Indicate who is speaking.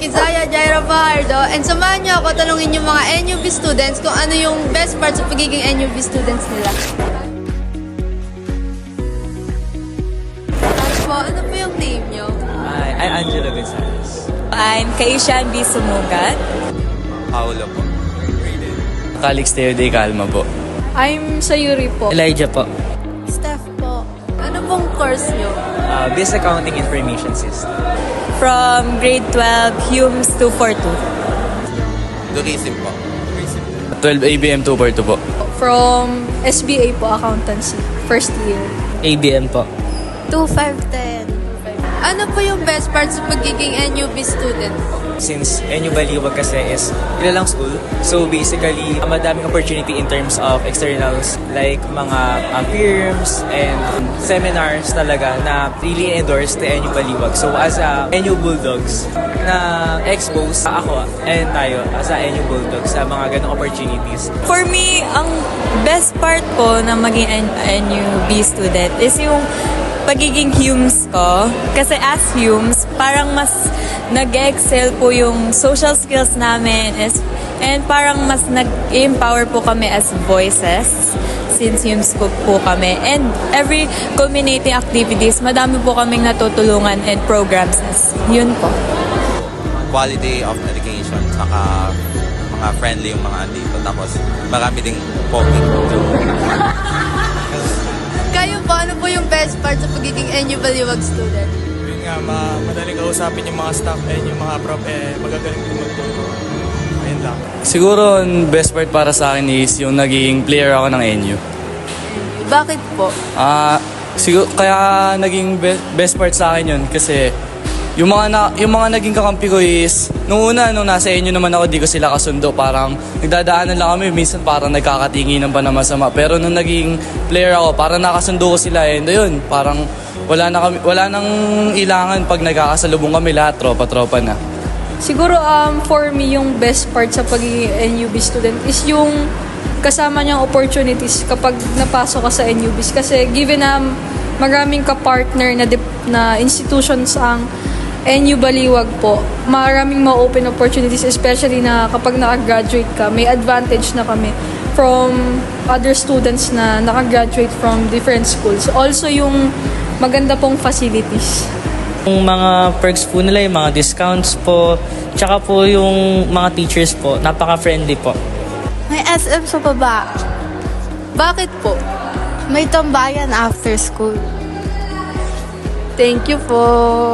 Speaker 1: Kizaya Jaira Fajardo, and samahan niyo ako tanungin yung mga NUB students kung ano yung best part sa pagiging NUB students nila. Ano po yung name niyo?
Speaker 2: I'm Angelo Gonzalez.
Speaker 3: I'm Kaishan B. Sumugat.
Speaker 2: Paolo po.
Speaker 4: Calixteo de Calma po.
Speaker 5: I'm Sayuri po.
Speaker 4: Elijah po.
Speaker 1: Steph po. Ano pong course niyo?
Speaker 2: Business Accounting Information System.
Speaker 3: From grade 12, Humes 242.
Speaker 2: Tourism po.
Speaker 4: 12 ABM 242 po.
Speaker 5: From SBA po, accountancy. First year.
Speaker 4: ABM po.
Speaker 1: 2510. Ano po yung best part sa pagiging NUB student po?
Speaker 2: Since NU Baliwag kasi is kilalang school, so basically, madaming opportunity in terms of externals like mga firms and seminars talaga na really endorse the NU Baliwag. So as a NU Bulldogs, na expose ako and tayo as a NU Bulldogs sa mga ganong opportunities.
Speaker 3: For me, ang best part po na maging NUB student is yung pagiging Humes ko. Kasi as Humes, parang mas nag-excel po yung social skills namin and parang mas nag-empower po kami as voices since Humes po kami. And every culminating activities, madami po kaming natutulungan and programs. Yun po.
Speaker 6: Quality of education, saka mga friendly yung mga andito. Tapos marami ding poking.
Speaker 1: Kayo po, ano po yung best part sa pagiging NU Baliwag student?
Speaker 7: Yun nga, madaling kausapin yung mga staff and yung mga prof, magagaling din magturo. Ayun lang.
Speaker 4: Siguro, ang best part para sa akin is yung naging player ako ng NU.
Speaker 1: Bakit po?
Speaker 4: Siguro, kaya naging best part sa akin yun kasi yung mga naging kakampi ko is nung nasa NU naman ako, di ko sila kasundo. Parang nagdadaanan lang kami, minsan parang nagkakatinginan pa na masama. Pero nung naging player ako, parang nakasundo ko sila and ayun, parang wala nang ilangan pag nagkakasalubong kami lahat, tropa-tropa na.
Speaker 5: Siguro for me, yung best part sa pagiging NUB student is yung kasama niyang opportunities kapag napasok ka sa NUBs. Kasi given na maraming ka-partner na institutions ang NU Baliwag po, maraming ma-open opportunities, especially na kapag nakagraduate ka, may advantage na kami from other students na nakagraduate from different schools. Also yung maganda pong facilities.
Speaker 8: Yung mga perks po nila, yung mga discounts po, tsaka po yung mga teachers po, napaka-friendly po.
Speaker 9: May SM sa baba.
Speaker 1: Bakit po?
Speaker 9: May tambayan after school.
Speaker 1: Thank you po.